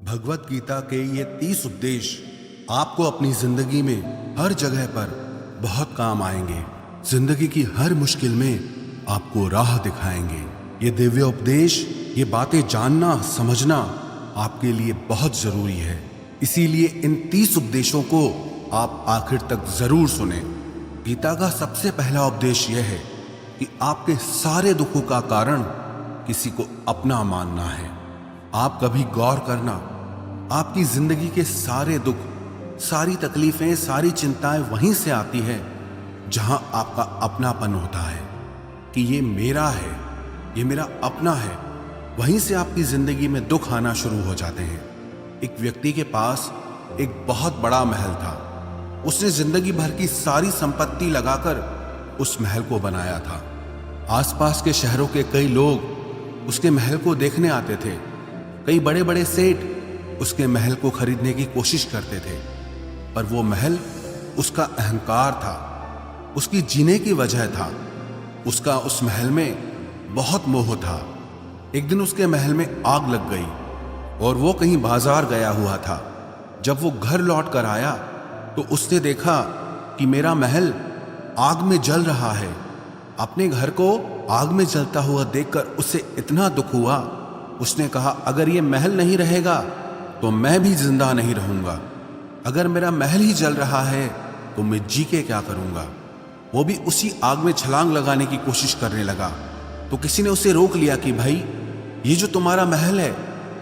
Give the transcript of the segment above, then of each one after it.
भगवत गीता के ये 30 उपदेश आपको अपनी जिंदगी में हर जगह पर बहुत काम आएंगे। जिंदगी की हर मुश्किल में आपको राह दिखाएंगे। ये दिव्य उपदेश, ये बातें जानना समझना आपके लिए बहुत जरूरी है। इसीलिए इन 30 उपदेशों को आप आखिर तक जरूर सुने। गीता का सबसे पहला उपदेश यह है कि आपके सारे दुखों का कारण किसी को अपना मानना है। आप कभी गौर करना, आपकी जिंदगी के सारे दुख, सारी तकलीफें, सारी चिंताएं वहीं से आती है जहां आपका अपनापन होता है कि ये मेरा है, ये मेरा अपना है। वहीं से आपकी जिंदगी में दुख आना शुरू हो जाते हैं। एक व्यक्ति के पास एक बहुत बड़ा महल था। उसने जिंदगी भर की सारी संपत्ति लगाकर उस महल को बनाया था। आसपास के शहरों के कई लोग उसके महल को देखने आते थे। कई बड़े बड़े सेठ उसके महल को खरीदने की कोशिश करते थे, पर वो महल उसका अहंकार था, उसकी जीने की वजह था। उसका उस महल में बहुत मोह था। एक दिन उसके महल में आग लग गई और वो कहीं बाजार गया हुआ था। जब वो घर लौट कर आया तो उसने देखा कि मेरा महल आग में जल रहा है। अपने घर को आग में जलता हुआ देखकर उसे इतना दुख हुआ। उसने कहा, अगर ये महल नहीं रहेगा तो मैं भी जिंदा नहीं रहूंगा। अगर मेरा महल ही जल रहा है तो मैं जी के क्या करूंगा। वो भी उसी आग में छलांग लगाने की कोशिश करने लगा। तो किसी ने उसे रोक लिया कि भाई, ये जो तुम्हारा महल है,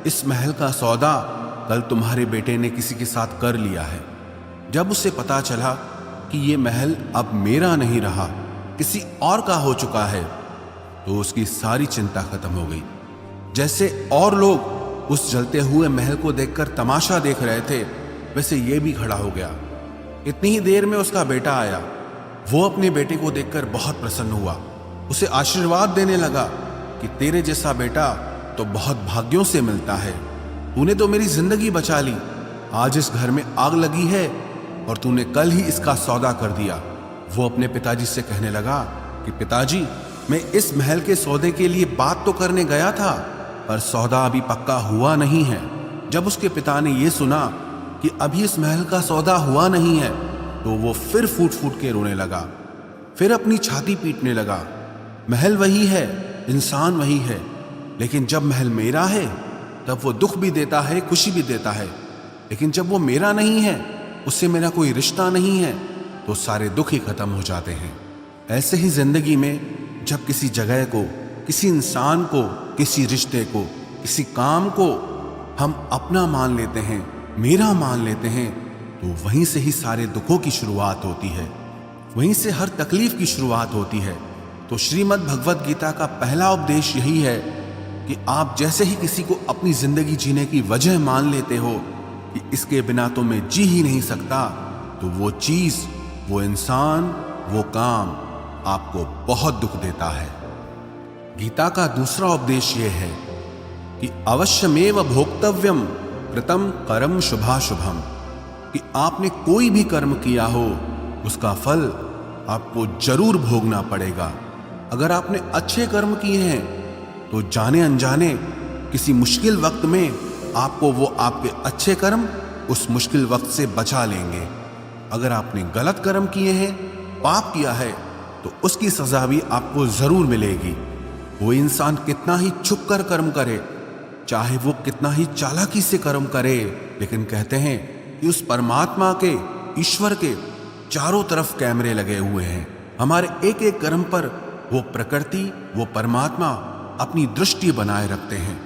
इस महल का सौदा कल तुम्हारे बेटे ने किसी के साथ कर लिया है। जब उसे पता चला कि ये महल अब मेरा नहीं रहा, किसी और का हो चुका है, तो उसकी सारी चिंता खत्म हो गई। जैसे और लोग उस जलते हुए महल को देखकर तमाशा देख रहे थे, वैसे ये भी खड़ा हो गया। इतनी ही देर में उसका बेटा आया। वो अपने बेटे को देखकर बहुत प्रसन्न हुआ। उसे आशीर्वाद देने लगा कि तेरे जैसा बेटा तो बहुत भाग्यों से मिलता है। तूने तो मेरी जिंदगी बचा ली। आज इस घर में आग लगी है और तूने कल ही इसका सौदा कर दिया। वो अपने पिताजी से कहने लगा कि पिताजी, मैं इस महल के सौदे के लिए बात तो करने गया था, पर सौदा अभी पक्का हुआ नहीं है। जब उसके पिता ने यह सुना कि अभी इस महल का सौदा हुआ नहीं है, तो वो फिर फूट फूट के रोने लगा। फिर अपनी छाती पीटने लगा। महल वही है, इंसान वही है, लेकिन जब महल मेरा है तब वो दुख भी देता है, खुशी भी देता है। लेकिन जब वो मेरा नहीं है, उससे मेरा कोई रिश्ता नहीं है, तो सारे दुख ही खत्म हो जाते हैं। ऐसे ही जिंदगी में जब किसी जगह को, किसी इंसान को, किसी रिश्ते को, किसी काम को हम अपना मान लेते हैं, मेरा मान लेते हैं, तो वहीं से ही सारे दुखों की शुरुआत होती है। वहीं से हर तकलीफ की शुरुआत होती है। तो श्रीमद् भगवत गीता का पहला उपदेश यही है कि आप जैसे ही किसी को अपनी जिंदगी जीने की वजह मान लेते हो कि इसके बिना तो मैं जी ही नहीं सकता, तो वो चीज, वो इंसान, वो काम आपको बहुत दुख देता है। गीता का दूसरा उपदेश यह है कि अवश्यमेव भोक्तव्यम कृतम कर्म शुभाशुभम, कि आपने कोई भी कर्म किया हो उसका फल आपको जरूर भोगना पड़ेगा। अगर आपने अच्छे कर्म किए हैं तो जाने अनजाने किसी मुश्किल वक्त में आपको वो आपके अच्छे कर्म उस मुश्किल वक्त से बचा लेंगे। अगर आपने गलत कर्म किए हैं, पाप किया है, तो उसकी सजा भी आपको जरूर मिलेगी। वो इंसान कितना ही छुप कर कर्म करे, चाहे वो कितना ही चालाकी से कर्म करे, लेकिन कहते हैं कि उस परमात्मा के, ईश्वर के चारों तरफ कैमरे लगे हुए हैं। हमारे एक एक कर्म पर वो प्रकृति, वो परमात्मा अपनी दृष्टि बनाए रखते हैं।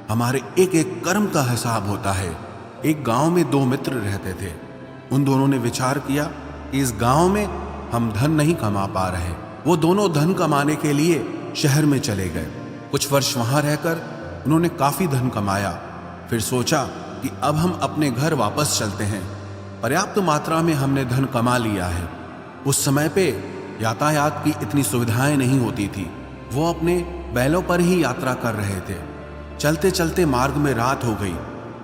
हमारे एक एक कर्म का हिसाब होता है। एक गांव में 2 मित्र रहते थे। उन दोनों ने विचार किया कि इस गांव में हम धन नहीं कमा पा रहे। वो दोनों धन कमाने के लिए शहर में चले गए। कुछ वर्ष वहां रहकर उन्होंने काफी धन कमाया। फिर सोचा कि अब हम अपने घर वापस चलते हैं। पर्याप्त मात्रा में हमने धन कमा लिया है। उस समय पे यातायात की इतनी सुविधाएं नहीं होती थी। वो अपने बैलों पर ही यात्रा कर रहे थे। चलते चलते मार्ग में रात हो गई,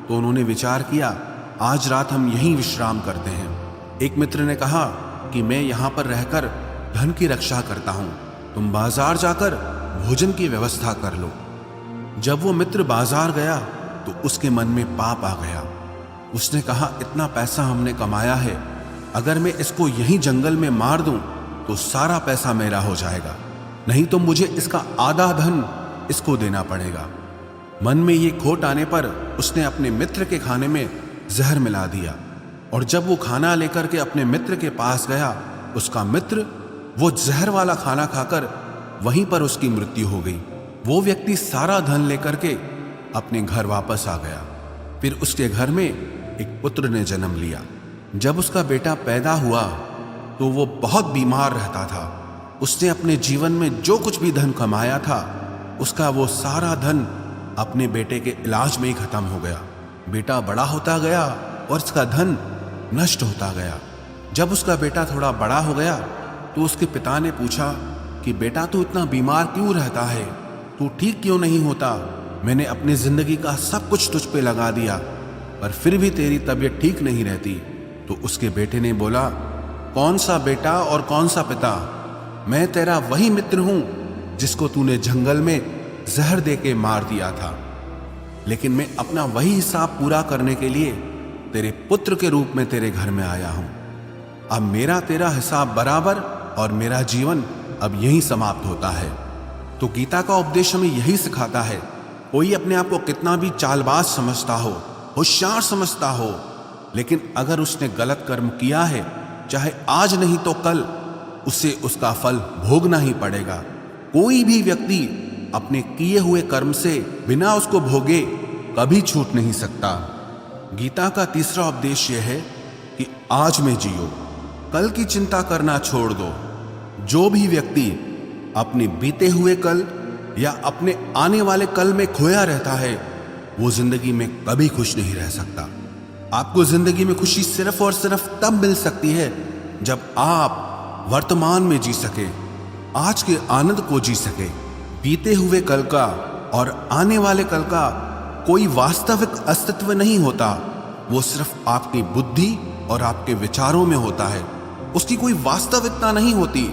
तो उन्होंने विचार किया, आज रात हम यहीं विश्राम करते हैं। एक मित्र ने कहा कि मैं यहाँ पर रहकर धन की रक्षा करता हूँ, तुम बाजार जाकर भोजन की व्यवस्था कर लो। जब वो मित्र बाजार गया तो उसके मन में पाप आ गया। उसने कहा, इतना पैसा हमने कमाया है, अगर मैं इसको यहीं जंगल में मार दूं तो सारा पैसा मेरा हो जाएगा, नहीं तो मुझे इसका आधा धन इसको देना पड़ेगा। मन में ये खोट आने पर उसने अपने मित्र के खाने में जहर मिला दिया, और जब वो खाना लेकर के अपने मित्र के पास गया, उसका मित्र वो जहर वाला खाना खाकर वहीं पर उसकी मृत्यु हो गई। वो व्यक्ति सारा धन लेकर के अपने घर वापस आ गया। फिर उसके घर में एक पुत्र ने जन्म लिया। जब उसका बेटा पैदा हुआ तो वो बहुत बीमार रहता था। उसने अपने जीवन में जो कुछ भी धन कमाया था, उसका वो सारा धन अपने बेटे के इलाज में ही खत्म हो गया। बेटा बड़ा होता गया और उसका धन नष्ट होता गया। जब उसका बेटा थोड़ा बड़ा हो गया तो उसके पिता ने पूछा कि बेटा, तू इतना बीमार क्यों रहता है, तू ठीक क्यों नहीं होता? मैंने अपनी जिंदगी का सब कुछ तुझ पे लगा दिया, पर फिर भी तेरी तबीयत ठीक नहीं रहती। तो उसके बेटे ने बोला, कौन सा बेटा और कौन सा पिता? मैं तेरा वही मित्र हूं जिसको तूने जंगल में जहर दे के मार दिया था, लेकिन मैं अपना वही हिसाब पूरा करने के लिए तेरे पुत्र के रूप में तेरे घर में आया हूं। अब मेरा तेरा हिसाब बराबर और मेरा जीवन अब यही समाप्त होता है। तो गीता का उपदेश हमें यही सिखाता है, कोई अपने आप को कितना भी चालबाज समझता हो, होशियार समझता हो, लेकिन अगर उसने गलत कर्म किया है, चाहे आज नहीं तो कल उसे उसका फल भोगना ही पड़ेगा। कोई भी व्यक्ति अपने किए हुए कर्म से बिना उसको भोगे कभी छूट नहीं सकता। गीता का तीसरा उपदेश यह है कि आज में जियो, कल की चिंता करना छोड़ दो। जो भी व्यक्ति अपने बीते हुए कल या अपने आने वाले कल में खोया रहता है, वो जिंदगी में कभी खुश नहीं रह सकता। आपको जिंदगी में खुशी सिर्फ और सिर्फ तब मिल सकती है जब आप वर्तमान में जी सके, आज के आनंद को जी सके। बीते हुए कल का और आने वाले कल का कोई वास्तविक अस्तित्व नहीं होता, वो सिर्फ आपकी बुद्धि और आपके विचारों में होता है। उसकी कोई वास्तविकता नहीं होती,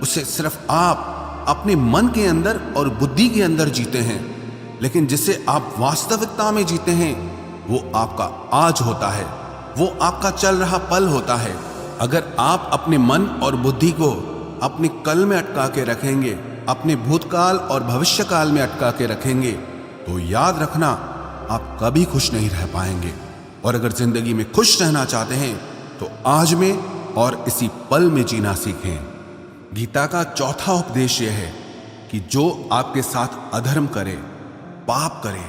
उसे सिर्फ आप अपने मन के अंदर और बुद्धि के अंदर जीते हैं। लेकिन जिसे आप वास्तविकता में जीते हैं, वो आपका आज होता है, वो आपका चल रहा पल होता है। अगर आप अपने मन और बुद्धि को अपने कल में अटका के रखेंगे, अपने भूतकाल और भविष्यकाल में अटका के रखेंगे, तो याद रखना आप कभी खुश नहीं रह पाएंगे। और अगर जिंदगी में खुश रहना चाहते हैं तो आज में और इसी पल में जीना सीखें। गीता का चौथा उपदेश यह है कि जो आपके साथ अधर्म करे, पाप करे,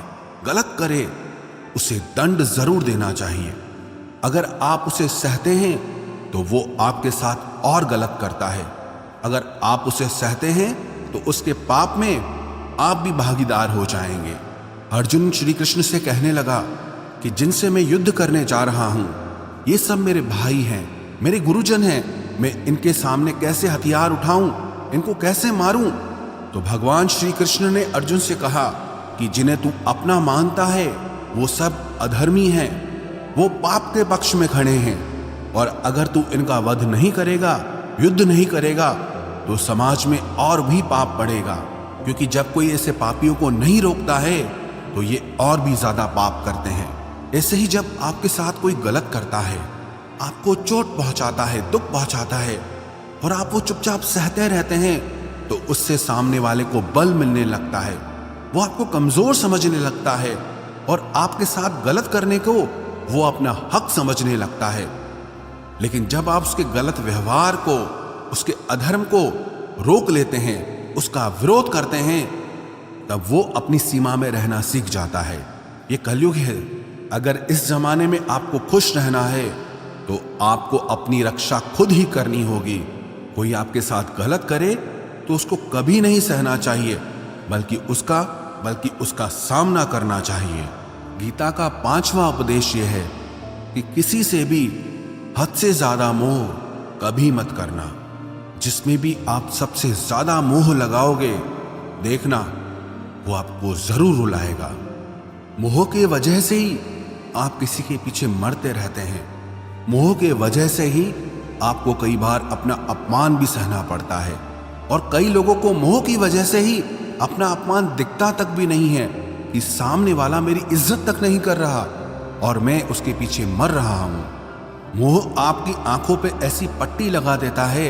गलत करे, उसे दंड जरूर देना चाहिए। अगर आप उसे सहते हैं तो वो आपके साथ और गलत करता है। अगर आप उसे सहते हैं तो उसके पाप में आप भी भागीदार हो जाएंगे। अर्जुन श्री कृष्ण से कहने लगा कि जिनसे मैं युद्ध करने जा रहा हूं, ये सब मेरे भाई हैं, मेरे गुरुजन हैं, मैं इनके सामने कैसे हथियार उठाऊं, इनको कैसे मारूं? तो भगवान श्री कृष्ण ने अर्जुन से कहा कि जिन्हें तू अपना मानता है वो सब अधर्मी हैं, वो पाप के पक्ष में खड़े हैं, और अगर तू इनका वध नहीं करेगा, युद्ध नहीं करेगा, तो समाज में और भी पाप बढ़ेगा। क्योंकि जब कोई ऐसे पापियों को नहीं रोकता है तो ये और भी ज्यादा पाप करते हैं। ऐसे ही जब आपके साथ कोई गलत करता है, आपको चोट पहुंचाता है, दुख पहुंचाता है, और आप वो चुपचाप सहते रहते हैं, तो उससे सामने वाले को बल मिलने लगता है, वो आपको कमजोर समझने लगता है, और आपके साथ गलत करने को वो अपना हक समझने लगता है। लेकिन जब आप उसके गलत व्यवहार को, उसके अधर्म को रोक लेते हैं, उसका विरोध करते हैं, तब वो अपनी सीमा में रहना सीख जाता है। ये कलयुग है। अगर इस जमाने में आपको खुश रहना है तो आपको अपनी रक्षा खुद ही करनी होगी। कोई आपके साथ गलत करे तो उसको कभी नहीं सहना चाहिए, बल्कि उसका सामना करना चाहिए। गीता का पांचवा उपदेश यह है कि किसी से भी हद से ज्यादा मोह कभी मत करना। जिसमें भी आप सबसे ज्यादा मोह लगाओगे, देखना वो आपको जरूर रुलाएगा। मोह के वजह से ही आप किसी के पीछे मरते रहते हैं। मोह के वजह से ही आपको कई बार अपना अपमान भी सहना पड़ता है, और कई लोगों को मोह की वजह से ही अपना अपमान दिखता तक भी नहीं है, कि सामने वाला मेरी इज्जत तक नहीं कर रहा और मैं उसके पीछे मर रहा हूं। मोह आपकी आंखों पे ऐसी पट्टी लगा देता है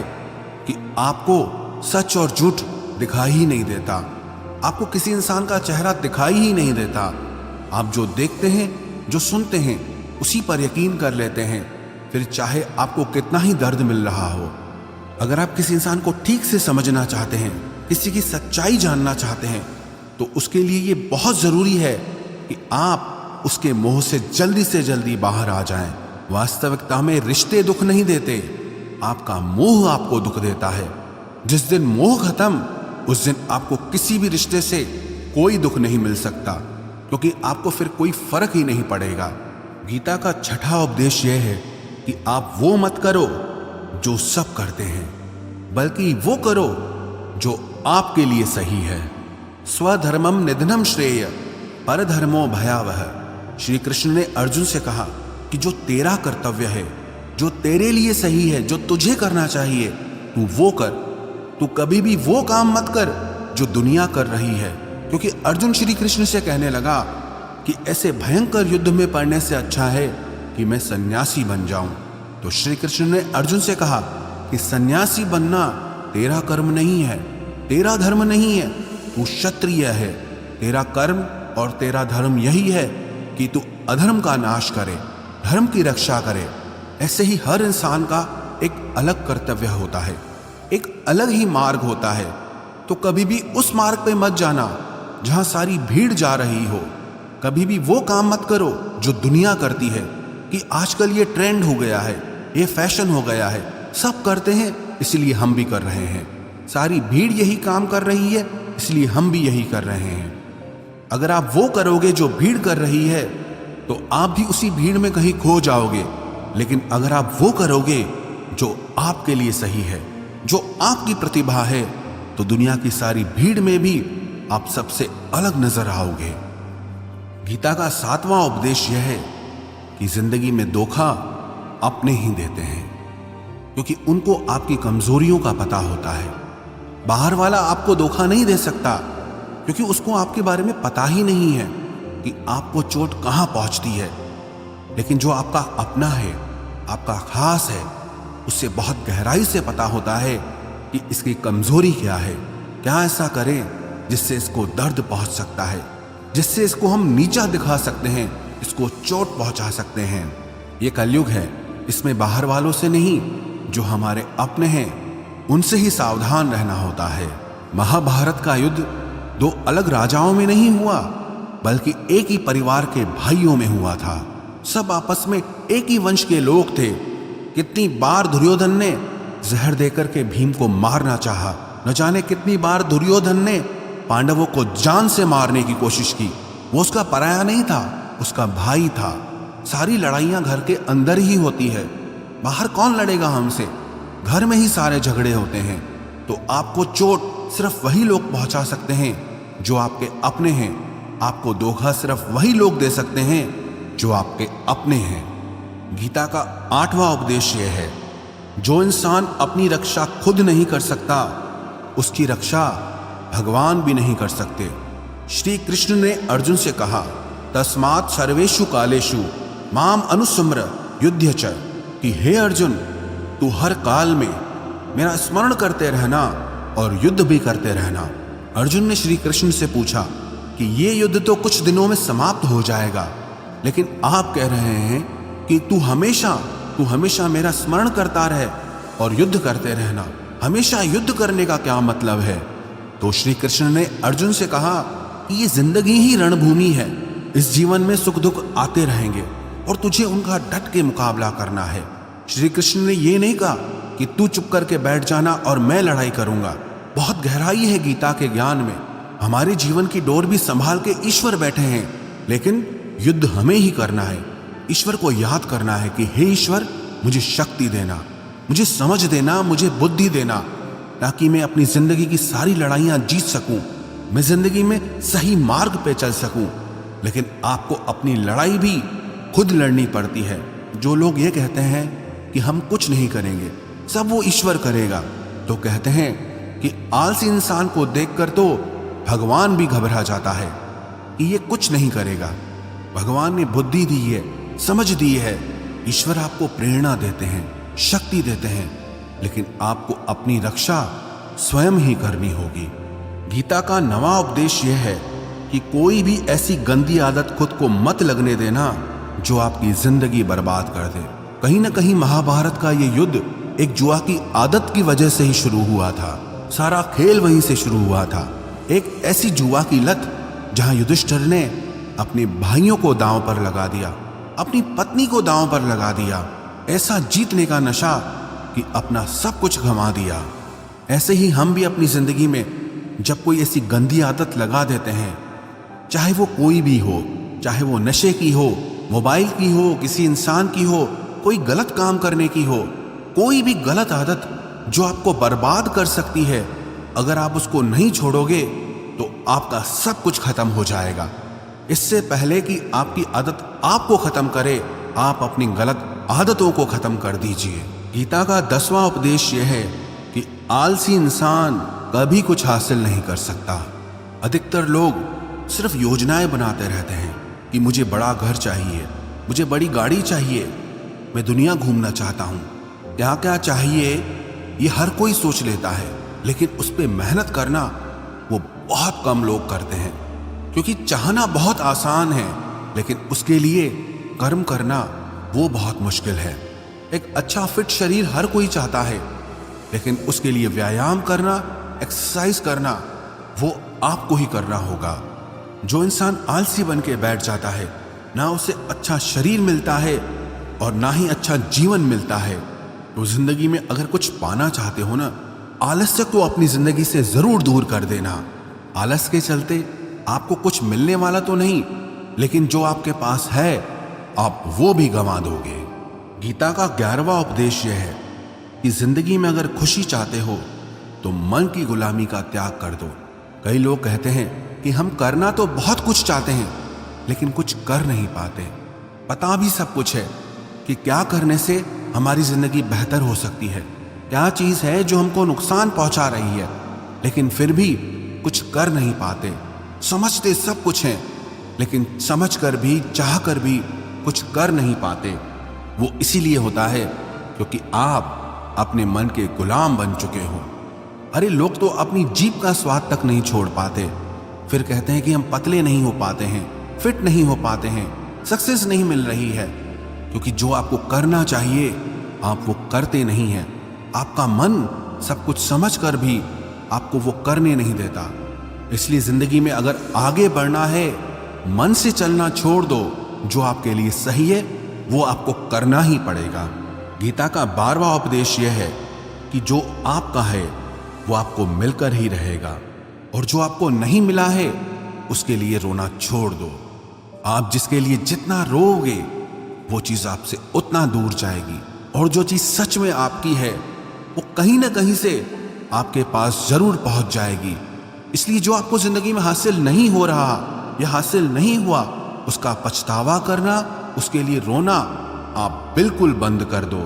कि आपको सच और झूठ दिखाई ही नहीं देता, आपको किसी इंसान का चेहरा दिखाई ही नहीं देता। आप जो देखते हैं, जो सुनते हैं, उसी पर यकीन कर लेते हैं, फिर चाहे आपको कितना ही दर्द मिल रहा हो। अगर आप किसी इंसान को ठीक से समझना चाहते हैं, किसी की सच्चाई जानना चाहते हैं, तो उसके लिए ये बहुत जरूरी है कि आप उसके मोह से जल्दी बाहर आ जाएं। वास्तविकता में रिश्ते दुख नहीं देते, आपका मोह आपको दुख देता है। जिस दिन मोह खत्म, उस दिन आपको किसी भी रिश्ते से कोई दुख नहीं मिल सकता, क्योंकि आपको फिर कोई फर्क ही नहीं पड़ेगा। गीता का छठा उपदेश यह है कि आप वो मत करो जो सब करते हैं, बल्कि वो करो जो आपके लिए सही है। स्वधर्मम निधनम श्रेय परधर्मो भयावह। श्री कृष्ण ने अर्जुन से कहा कि जो तेरा कर्तव्य है, जो तेरे लिए सही है, जो तुझे करना चाहिए, तू वो कर। तू कभी भी वो काम मत कर जो दुनिया कर रही है, क्योंकि अर्जुन श्री कृष्ण से कहने लगा कि ऐसे भयंकर युद्ध में पड़ने से अच्छा है कि मैं सन्यासी बन जाऊं। तो श्री कृष्ण ने अर्जुन से कहा कि सन्यासी बनना तेरा कर्म नहीं है, तेरा धर्म नहीं है, तू क्षत्रिय है। तेरा कर्म और तेरा धर्म यही है कि तू अधर्म का नाश करे, धर्म की रक्षा करे। ऐसे ही हर इंसान का एक अलग कर्तव्य होता है, एक अलग ही मार्ग होता है। तो कभी भी उस मार्ग पे मत जाना जहां सारी भीड़ जा रही हो। कभी भी वो काम मत करो जो दुनिया करती है कि आजकल ये ट्रेंड हो गया है, ये फैशन हो गया है, सब करते हैं इसलिए हम भी कर रहे हैं। सारी भीड़ यही काम कर रही है इसलिए हम भी यही कर रहे हैं। अगर आप वो करोगे जो भीड़ कर रही है तो आप भी उसी भीड़ में कहीं खो जाओगे। लेकिन अगर आप वो करोगे जो आपके लिए सही है, जो आपकी प्रतिभा है, तो दुनिया की सारी भीड़ में भी आप सबसे अलग नजर आओगे। गीता का 7वां उपदेश यह है कि जिंदगी में धोखा अपने ही देते हैं, क्योंकि उनको आपकी कमजोरियों का पता होता है। बाहर वाला आपको धोखा नहीं दे सकता, क्योंकि उसको आपके बारे में पता ही नहीं है कि आपको चोट कहां पहुंचती है। लेकिन जो आपका अपना है, आपका खास है, उससे बहुत गहराई से पता होता है कि इसकी कमजोरी क्या है, क्या ऐसा करें जिससे इसको दर्द पहुंच सकता है, जिससे इसको हम नीचा दिखा सकते हैं, इसको चोट पहुंचा सकते हैं। ये कलयुग है, इसमें बाहर वालों से नहीं, जो हमारे अपने हैं उनसे ही सावधान रहना होता है। महाभारत का युद्ध दो अलग राजाओं में नहीं हुआ, बल्कि एक ही परिवार के भाइयों में हुआ था। सब आपस में एक ही वंश के लोग थे। कितनी बार दुर्योधन ने जहर देकर के भीम को मारना चाहा, न जाने कितनी बार दुर्योधन ने पांडवों को जान से मारने की कोशिश की। वो उसका पराया नहीं था, उसका भाई था। सारी लड़ाइयां घर के अंदर ही होती है, बाहर कौन लड़ेगा हमसे? घर में ही सारे झगड़े होते हैं। तो आपको चोट सिर्फ वही लोग पहुंचा सकते हैं जो आपके अपने हैं। आपको धोखा सिर्फ वही लोग दे सकते हैं जो आपके अपने हैं। गीता का 8वां उपदेश यह है, जो इंसान अपनी रक्षा खुद नहीं कर सकता, उसकी रक्षा भगवान भी नहीं कर सकते। श्री कृष्ण ने अर्जुन से कहा, तस्मात् सर्वेषु कालेषु माम अनुस्मर युध्य च, कि हे अर्जुन, तू हर काल में मेरा स्मरण करते रहना और युद्ध भी करते रहना। अर्जुन ने श्री कृष्ण से पूछा कि ये युद्ध तो कुछ दिनों में समाप्त हो जाएगा, लेकिन आप कह रहे हैं कि तू हमेशा मेरा स्मरण करता रहे और युद्ध करते रहना। हमेशा युद्ध करने का क्या मतलब है? तो श्री कृष्ण ने अर्जुन से कहा कि ये जिंदगी ही रणभूमि है। इस जीवन में सुख दुख आते रहेंगे और तुझे उनका डट के मुकाबला करना है। श्री कृष्ण ने ये नहीं कहा कि तू चुप करके बैठ जाना और मैं लड़ाई करूंगा। बहुत गहराई है गीता के ज्ञान में। हमारे जीवन की डोर भी संभाल के ईश्वर बैठे हैं, लेकिन युद्ध हमें ही करना है। ईश्वर को याद करना है कि हे ईश्वर, मुझे शक्ति देना, मुझे समझ देना, मुझे बुद्धि देना, ताकि मैं अपनी जिंदगी की सारी लड़ाइयां जीत सकूं, मैं जिंदगी में सही मार्ग पे चल सकूं। लेकिन आपको अपनी लड़ाई भी खुद लड़नी पड़ती है। जो लोग ये कहते हैं कि हम कुछ नहीं करेंगे, सब वो ईश्वर करेगा, तो कहते हैं कि आलसी इंसान को देखकर तो भगवान भी घबरा जाता है। कि ये कुछ नहीं करेगा। भगवान ने बुद्धि दी है, समझ दी है। ईश्वर आपको प्रेरणा देते हैं, शक्ति देते हैं, लेकिन आपको अपनी रक्षा स्वयं ही करनी होगी। गीता का नवा उपदेश यह है कि कोई भी ऐसी गंदी आदत खुद को मत लगने देना जो आपकी जिंदगी बर्बाद कर दे। कहीं ना कहीं महाभारत का ये युद्ध एक जुआ की आदत की वजह से ही शुरू हुआ था। सारा खेल वहीं से शुरू हुआ था। एक ऐसी जुआ की लत जहां युधिष्ठिर ने अपने भाइयों को दांव पर लगा दिया, अपनी पत्नी को दांव पर लगा दिया। ऐसा जीतने का नशा कि अपना सब कुछ गंवा दिया। ऐसे ही हम भी अपनी जिंदगी में जब कोई ऐसी गंदी आदत लगा देते हैं, चाहे वो कोई भी हो, चाहे वो नशे की हो, मोबाइल की हो, किसी इंसान की हो, कोई गलत काम करने की हो, कोई भी गलत आदत जो आपको बर्बाद कर सकती है, अगर आप उसको नहीं छोड़ोगे तो आपका सब कुछ खत्म हो जाएगा। इससे पहले कि आपकी आदत आपको खत्म करे, आप अपनी गलत आदतों को खत्म कर दीजिए। गीता का 10वां उपदेश यह है कि आलसी इंसान कभी कुछ हासिल नहीं कर सकता। अधिकतर लोग सिर्फ योजनाएं बनाते रहते हैं कि मुझे बड़ा घर चाहिए, मुझे बड़ी गाड़ी चाहिए, मैं दुनिया घूमना चाहता हूँ, क्या क्या चाहिए ये हर कोई सोच लेता है, लेकिन उस पर मेहनत करना वो बहुत कम लोग करते हैं। क्योंकि चाहना बहुत आसान है, लेकिन उसके लिए कर्म करना वो बहुत मुश्किल है। एक अच्छा फिट शरीर हर कोई चाहता है, लेकिन उसके लिए व्यायाम करना, एक्सरसाइज करना वो आपको ही करना होगा। जो इंसान आलसी बन के बैठ जाता है, ना उसे अच्छा शरीर मिलता है और ना ही अच्छा जीवन मिलता है। तो जिंदगी में अगर कुछ पाना चाहते हो ना, आलस्य को अपनी जिंदगी से जरूर दूर कर देना। आलस के चलते आपको कुछ मिलने वाला तो नहीं, लेकिन जो आपके पास है आप वो भी गंवा दोगे। गीता का 11वां उपदेश यह है कि जिंदगी में अगर खुशी चाहते हो तो मन की गुलामी का त्याग कर दो। कई लोग कहते हैं कि हम करना तो बहुत कुछ चाहते हैं, लेकिन कुछ कर नहीं पाते। पता भी सब कुछ है कि क्या करने से हमारी जिंदगी बेहतर हो सकती है, क्या चीज है जो हमको नुकसान पहुंचा रही है, लेकिन फिर भी कुछ कर नहीं पाते। समझते सब कुछ है, लेकिन समझ कर भी, चाह कर भी कुछ कर नहीं पाते। वो इसीलिए होता है क्योंकि आप अपने मन के गुलाम बन चुके हो। अरे लोग तो अपनी जीभ का स्वाद तक नहीं छोड़ पाते, फिर कहते हैं कि हम पतले नहीं हो पाते हैं, फिट नहीं हो पाते हैं, सक्सेस नहीं मिल रही है। क्योंकि जो आपको करना चाहिए आप वो करते नहीं हैं। आपका मन सब कुछ समझ कर भी आपको वो करने नहीं देता। इसलिए जिंदगी में अगर आगे बढ़ना है, मन से चलना छोड़ दो। जो आपके लिए सही है वो आपको करना ही पड़ेगा। गीता का 12वां उपदेश यह है कि जो आपका है वो आपको मिलकर ही रहेगा, और जो आपको नहीं मिला है उसके लिए रोना छोड़ दो। आप जिसके लिए जितना रोओगे वो चीज आपसे उतना दूर जाएगी, और जो चीज सच में आपकी है वो कहीं ना कहीं से आपके पास जरूर पहुंच जाएगी। इसलिए जो आपको जिंदगी में हासिल नहीं हो रहा या हासिल नहीं हुआ, उसका पछतावा करना, उसके लिए रोना आप बिल्कुल बंद कर दो।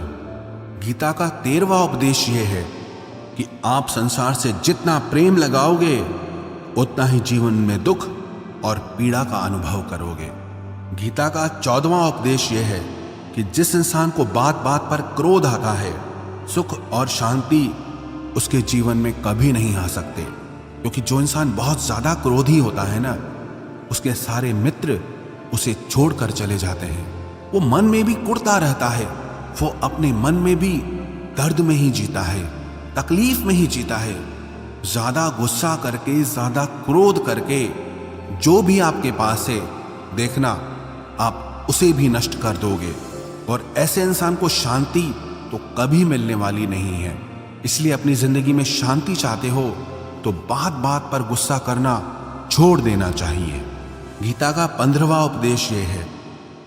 गीता का 13वां उपदेश यह है कि आप संसार से जितना प्रेम लगाओगे उतना ही जीवन में दुख और पीड़ा का अनुभव करोगे। गीता का 14वां उपदेश यह है कि जिस इंसान को बात बात पर क्रोध आता है, सुख और शांति उसके जीवन में कभी नहीं आ सकते। क्योंकि जो इंसान बहुत ज्यादा क्रोधी होता है ना, उसके सारे मित्र उसे छोड़कर चले जाते हैं। वो मन में भी कुढ़ता रहता है, वो अपने मन में भी दर्द में ही जीता है, तकलीफ में ही जीता है। ज्यादा गुस्सा करके, ज्यादा क्रोध करके जो भी आपके पास है, देखना आप उसे भी नष्ट कर दोगे। और ऐसे इंसान को शांति तो कभी मिलने वाली नहीं है। इसलिए अपनी जिंदगी में शांति चाहते हो तो बात बात पर गुस्सा करना छोड़ देना चाहिए। गीता का 15वां उपदेश यह है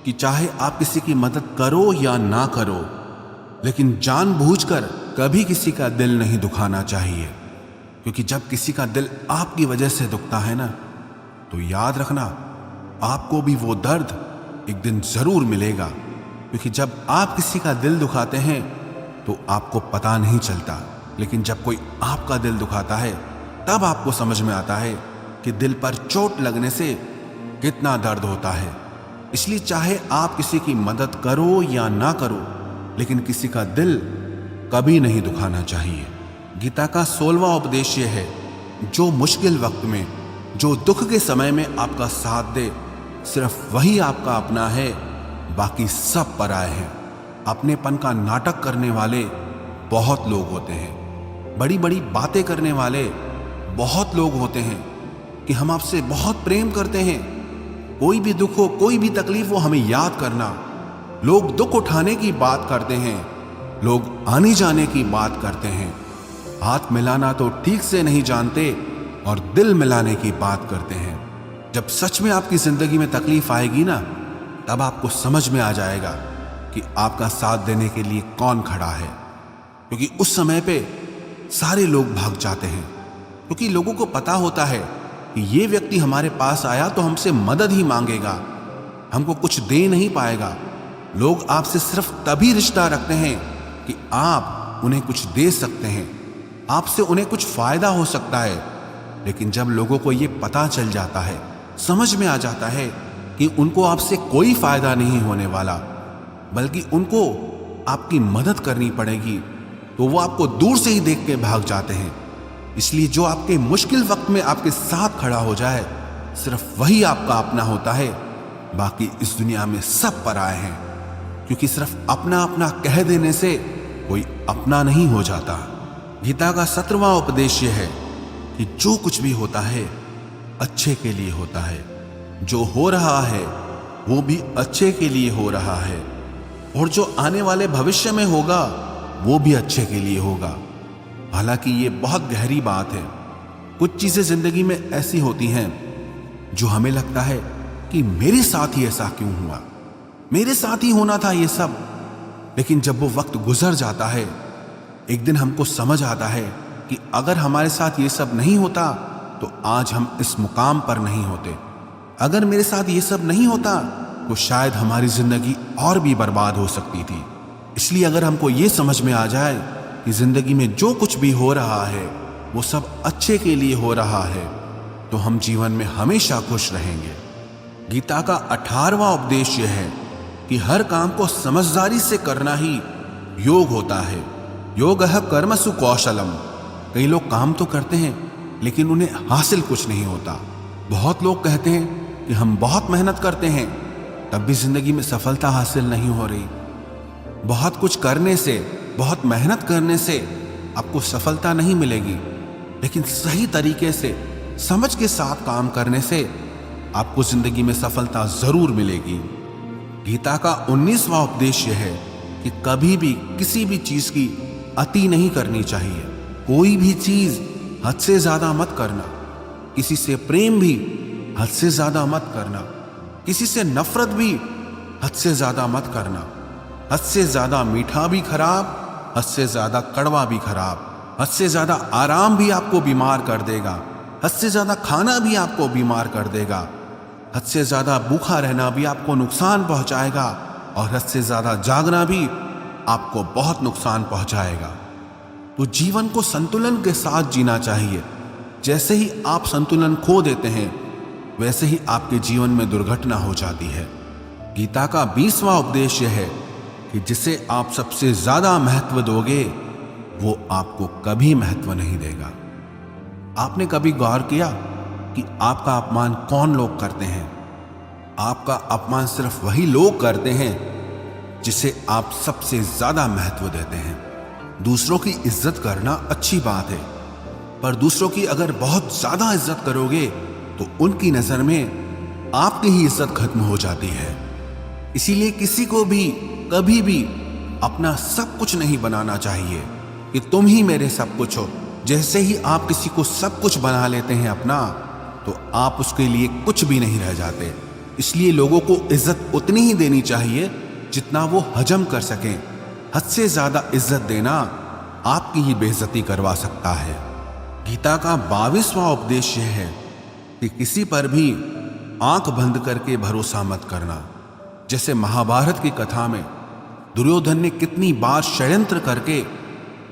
कि चाहे आप किसी की मदद करो या ना करो, लेकिन जानबूझकर कभी किसी का दिल नहीं दुखाना चाहिए। क्योंकि जब किसी का दिल आपकी वजह से दुखता है ना, तो याद रखना आपको भी वो दर्द एक दिन जरूर मिलेगा। क्योंकि जब आप किसी का दिल दुखाते हैं तो आपको पता नहीं चलता, लेकिन जब कोई आपका दिल दुखाता है तब आपको समझ में आता है कि दिल पर चोट लगने से कितना दर्द होता है। इसलिए चाहे आप किसी की मदद करो या ना करो, लेकिन किसी का दिल कभी नहीं दुखाना चाहिए। गीता का 16वां उपदेश यह है, जो मुश्किल वक्त में, जो दुख के समय में आपका साथ दे, सिर्फ वही आपका अपना है, बाकी सब पराए हैं। अपनेपन का नाटक करने वाले बहुत लोग होते हैं, बड़ी बड़ी बातें करने वाले बहुत लोग होते हैं कि हम आपसे बहुत प्रेम करते हैं, कोई भी दुख हो, कोई भी तकलीफ हो, हमें याद करना। लोग दुख उठाने की बात करते हैं, लोग आने जाने की बात करते हैं, हाथ मिलाना तो ठीक से नहीं जानते और दिल मिलाने की बात करते हैं। जब सच में आपकी जिंदगी में तकलीफ आएगी ना, तब आपको समझ में आ जाएगा कि आपका साथ देने के लिए कौन खड़ा है। क्योंकि उस समय पे सारे लोग भाग जाते हैं, क्योंकि लोगों को पता होता है कि ये व्यक्ति हमारे पास आया तो हमसे मदद ही मांगेगा, हमको कुछ दे नहीं पाएगा। लोग आपसे सिर्फ तभी रिश्ता रखते हैं कि आप उन्हें कुछ दे सकते हैं, आपसे उन्हें कुछ फायदा हो सकता है। लेकिन जब लोगों को ये पता चल जाता है, समझ में आ जाता है कि उनको आपसे कोई फायदा नहीं होने वाला, बल्कि उनको आपकी मदद करनी पड़ेगी, तो वो आपको दूर से ही देख के भाग जाते हैं। इसलिए जो आपके मुश्किल वक्त में आपके साथ खड़ा हो जाए, सिर्फ वही आपका अपना होता है, बाकी इस दुनिया में सब पराए हैं। क्योंकि सिर्फ अपना अपना कह देने से कोई अपना नहीं हो जाता। गीता का 17वां उपदेश यह है कि जो कुछ भी होता है अच्छे के लिए होता है, जो हो रहा है वो भी अच्छे के लिए हो रहा है, और जो आने वाले भविष्य में होगा वो भी अच्छे के लिए होगा। हालांकि ये बहुत गहरी बात है। कुछ चीजें जिंदगी में ऐसी होती हैं जो हमें लगता है कि मेरे साथ ही ऐसा क्यों हुआ, मेरे साथ ही होना था ये सब। लेकिन जब वो वक्त गुजर जाता है, एक दिन हमको समझ आता है कि अगर हमारे साथ ये सब नहीं होता तो आज हम इस मुकाम पर नहीं होते। अगर मेरे साथ ये सब नहीं होता तो शायद हमारी जिंदगी और भी बर्बाद हो सकती थी। इसलिए अगर हमको ये समझ में आ जाए कि जिंदगी में जो कुछ भी हो रहा है वो सब अच्छे के लिए हो रहा है, तो हम जीवन में हमेशा खुश रहेंगे। गीता का 18वां उपदेश यह है कि हर काम को समझदारी से करना ही योग होता है। योगः कर्मसु कौशलम। कई लोग काम तो करते हैं लेकिन उन्हें हासिल कुछ नहीं होता। बहुत लोग कहते हैं कि हम बहुत मेहनत करते हैं, तब भी जिंदगी में सफलता हासिल नहीं हो रही। बहुत कुछ करने से, बहुत मेहनत करने से आपको सफलता नहीं मिलेगी, लेकिन सही तरीके से, समझ के साथ काम करने से आपको जिंदगी में सफलता जरूर मिलेगी। गीता का 19वां उपदेश यह है कि कभी भी किसी भी चीज की अति नहीं करनी चाहिए। कोई भी चीज हद से ज्यादा मत करना। किसी से प्रेम भी हद से ज्यादा मत करना। किसी से नफरत भी हद से ज्यादा मत करना। हद से ज्यादा मीठा भी खराब, हद से ज्यादा कड़वा भी खराब। हद से ज्यादा आराम भी आपको बीमार कर देगा। हद से ज्यादा खाना भी आपको बीमार कर देगा। हद से ज्यादा भूखा रहना भी आपको नुकसान पहुंचाएगा, और हद से ज्यादा जागना भी आपको बहुत नुकसान पहुंचाएगा। तो जीवन को संतुलन के साथ जीना चाहिए। जैसे ही आप संतुलन खो देते हैं, वैसे ही आपके जीवन में दुर्घटना हो जाती है। गीता का 20वां उपदेश यह है कि जिसे आप सबसे ज्यादा महत्व दोगे, वो आपको कभी महत्व नहीं देगा। आपने कभी गौर किया कि आपका अपमान कौन लोग करते हैं? आपका अपमान सिर्फ वही लोग करते हैं जिसे आप सबसे ज्यादा महत्व देते हैं। दूसरों की इज्जत करना अच्छी बात है, पर दूसरों की अगर बहुत ज्यादा इज्जत करोगे तो उनकी नजर में आपकी ही इज्जत खत्म हो जाती है। इसीलिए किसी को भी कभी भी अपना सब कुछ नहीं बनाना चाहिए कि तुम ही मेरे सब कुछ हो। जैसे ही आप किसी को सब कुछ बना लेते हैं अपना, तो आप उसके लिए कुछ भी नहीं रह जाते। इसलिए लोगों को इज्जत उतनी ही देनी चाहिए जितना वो हजम कर सकें। हद से ज्यादा इज्जत देना आपकी ही बेइज्जती करवा सकता है। गीता का 22वां उपदेश यह है कि किसी पर भी आंख बंद करके भरोसा मत करना। जैसे महाभारत की कथा में दुर्योधन ने कितनी बार षड्यंत्र करके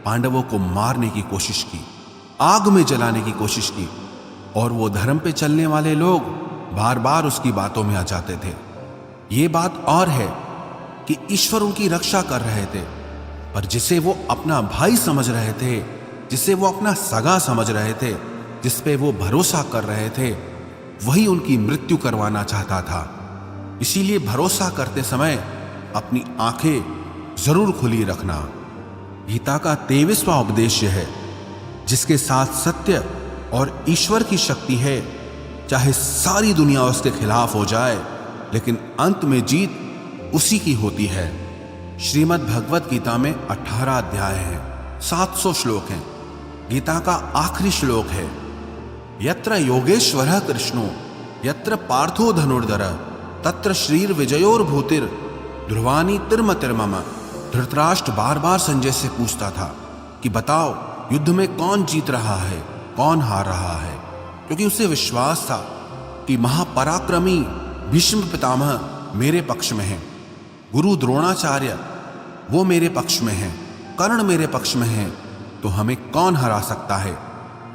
पांडवों को मारने की कोशिश की, आग में जलाने की कोशिश की, और वो धर्म पे चलने वाले लोग बार बार उसकी बातों में आ जाते थे। ये बात और है कि ईश्वर उनकी रक्षा कर रहे थे, पर जिसे वो अपना भाई समझ रहे थे, जिसे वो अपना सगा समझ रहे थे, जिस पे वो भरोसा कर रहे थे, वही उनकी मृत्यु करवाना चाहता था। इसीलिए भरोसा करते समय अपनी आंखें जरूर खुली रखना। गीता का 23वां उपदेश है, जिसके साथ सत्य और ईश्वर की शक्ति है, चाहे सारी दुनिया उसके खिलाफ हो जाए, लेकिन अंत में जीत उसी की होती है। श्रीमद् भगवत गीता में 18 अध्याय हैं, 700 श्लोक हैं। गीता का आखिरी श्लोक है, यत्र योगेश्वरः कृष्णो यत्र पार्थो धनुर्धर तत्र श्रीर विजयोर भूतिर ध्रुवानी तिर्मतिर्मम। धृतराष्ट्र बार बार संजय से पूछता था कि बताओ युद्ध में कौन जीत रहा है, कौन हार रहा है, क्योंकि उसे विश्वास था कि महापराक्रमी भीष्म पितामह मेरे पक्ष में हैं, गुरु द्रोणाचार्य वो मेरे पक्ष में हैं, कर्ण मेरे पक्ष में हैं, तो हमें कौन हरा सकता है।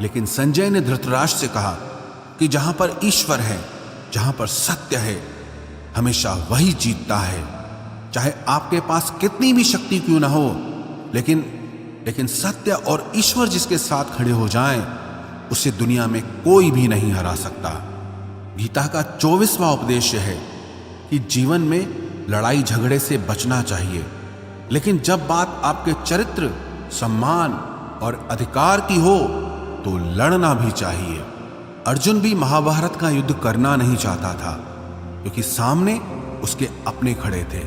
लेकिन संजय ने धृतराष्ट्र से कहा कि जहां पर ईश्वर है, जहां पर सत्य है, हमेशा वही जीतता है। चाहे आपके पास कितनी भी शक्ति क्यों ना हो, लेकिन सत्य और ईश्वर जिसके साथ खड़े हो जाएं, उसे दुनिया में कोई भी नहीं हरा सकता। गीता का 24वां उपदेश है कि जीवन में लड़ाई झगड़े से बचना चाहिए, लेकिन जब बात आपके चरित्र, सम्मान और अधिकार की हो तो लड़ना भी चाहिए। अर्जुन भी महाभारत का युद्ध करना नहीं चाहता था, क्योंकि सामने उसके अपने खड़े थे,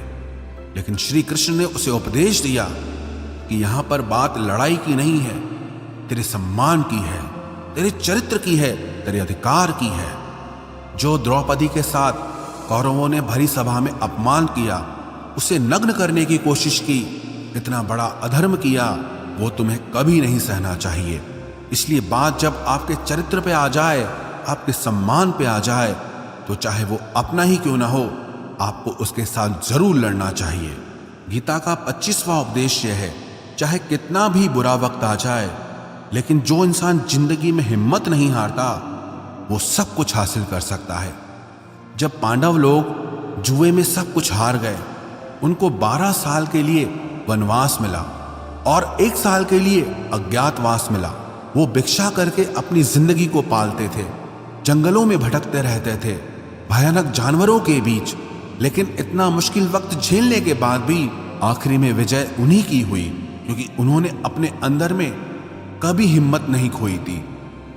लेकिन श्री कृष्ण ने उसे उपदेश दिया कि यहां पर बात लड़ाई की नहीं है, तेरे सम्मान की है, तेरे चरित्र की है, तेरे अधिकार की है। जो द्रौपदी के साथ कौरवों ने भरी सभा में अपमान किया, उसे नग्न करने की कोशिश की, इतना बड़ा अधर्म किया, वो तुम्हें कभी नहीं सहना चाहिए। इसलिए बात जब आपके चरित्र पे आ जाए, आपके सम्मान पे आ जाए, तो चाहे वो अपना ही क्यों ना हो, आपको उसके साथ जरूर लड़ना चाहिए। गीता का 25वां उपदेश यह है, चाहे कितना भी बुरा वक्त आ जाए, लेकिन जो इंसान जिंदगी में हिम्मत नहीं हारता, वो सब कुछ हासिल कर सकता है। जब पांडव लोग जुए में सब कुछ हार गए, उनको 12 साल के लिए वनवास मिला और 1 साल के लिए अज्ञातवास मिला। वो भिक्षा करके अपनी जिंदगी को पालते थे, जंगलों में भटकते रहते थे, भयानक जानवरों के बीच, लेकिन इतना मुश्किल वक्त झेलने के बाद भी आखिरी में विजय उन्हीं की हुई, क्योंकि उन्होंने अपने अंदर में कभी हिम्मत नहीं खोई थी।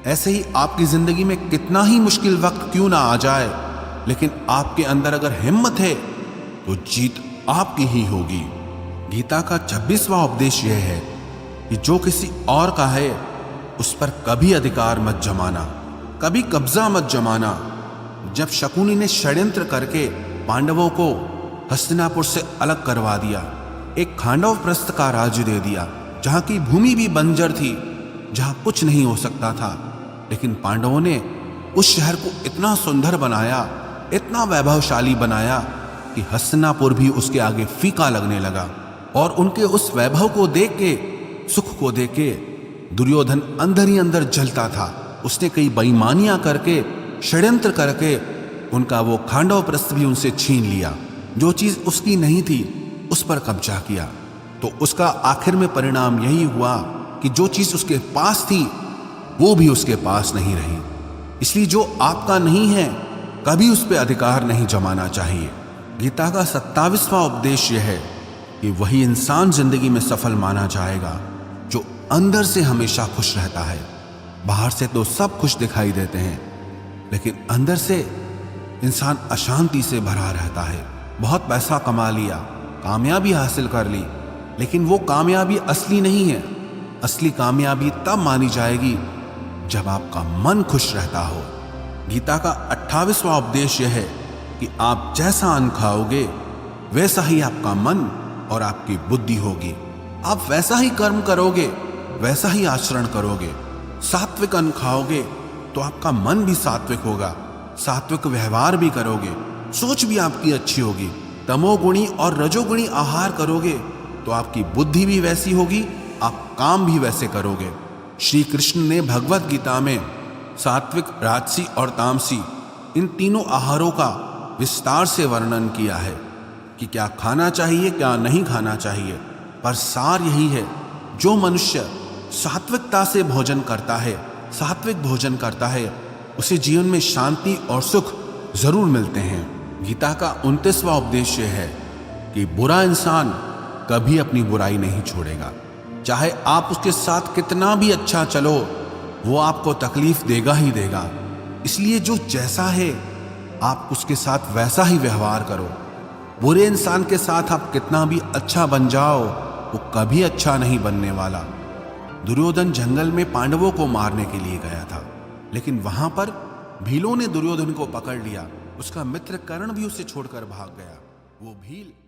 ऐसे ही आपकी जिंदगी में कितना ही मुश्किल वक्त क्यों ना आ जाए, लेकिन आपके अंदर अगर हिम्मत है तो जीत आपकी ही होगी। गीता का 26वां उपदेश यह है कि जो किसी और का है उस पर कभी अधिकार मत जमाना, कभी कब्जा मत जमाना। जब शकुनी ने षड्यंत्र करके पांडवों को हस्तिनापुर से अलग करवा दिया, एक खांडवप्रस्थ का राज्य दे दिया, जहां की भूमि भी बंजर थी, जहां कुछ नहीं हो सकता था, लेकिन पांडवों ने उस शहर को इतना सुंदर बनाया, इतना वैभवशाली बनाया कि हस्तिनापुर भी उसके आगे फीका लगने लगा। और उनके उस वैभव को देख के, सुख को देख के दुर्योधन अंदर ही अंदर जलता था। उसने कई बेईमानियां करके, षड्यंत्र करके उनका वो खांडवप्रस्थ भी उनसे छीन लिया। जो चीज उसकी नहीं थी उस पर कब्जा किया। तो उसका आखिर में परिणाम यही हुआ कि जो चीज उसके पास थी वो भी उसके पास नहीं रही। इसलिए जो आपका नहीं है कभी उस पर अधिकार नहीं जमाना चाहिए। गीता का 27वां उपदेश यह है कि वही इंसान जिंदगी में सफल माना जाएगा जो अंदर से हमेशा खुश रहता है। बाहर से तो सब खुश दिखाई देते हैं, लेकिन अंदर से इंसान अशांति से भरा रहता है। बहुत पैसा कमा लिया, कामयाबी हासिल कर ली, लेकिन वो कामयाबी असली नहीं है। असली कामयाबी तब मानी जाएगी जब आपका मन खुश रहता हो। गीता का 28वां उपदेश यह है कि आप जैसा अन्न खाओगे वैसा ही आपका मन और आपकी बुद्धि होगी। आप वैसा ही कर्म करोगे, वैसा ही आचरण करोगे। सात्विक अन्न खाओगे तो आपका मन भी सात्विक होगा, सात्विक व्यवहार भी करोगे, सोच भी आपकी अच्छी होगी। तमोगुणी और रजोगुणी आहार करोगे तो आपकी बुद्धि भी वैसी होगी, आप काम भी वैसे करोगे। श्री कृष्ण ने भगवत गीता में सात्विक, राजसी और तामसी इन तीनों आहारों का विस्तार से वर्णन किया है कि क्या खाना चाहिए, क्या नहीं खाना चाहिए। पर सार यही है, जो मनुष्य सात्विकता से भोजन करता है, सात्विक भोजन करता है, उसे जीवन में शांति और सुख जरूर मिलते हैं। गीता का 29वां उपदेश है कि बुरा इंसान कभी अपनी बुराई नहीं छोड़ेगा। चाहे आप उसके साथ कितना भी अच्छा चलो, वो आपको तकलीफ देगा ही देगा। इसलिए जो जैसा है आप उसके साथ वैसा ही व्यवहार करो। बुरे इंसान के साथ आप कितना भी अच्छा बन जाओ, वो कभी अच्छा नहीं बनने वाला। दुर्योधन जंगल में पांडवों को मारने के लिए गया था, लेकिन वहां पर भीलों ने दुर्योधन को पकड़ लिया। उसका मित्र कर्ण भी उसे छोड़कर भाग गया। वो भील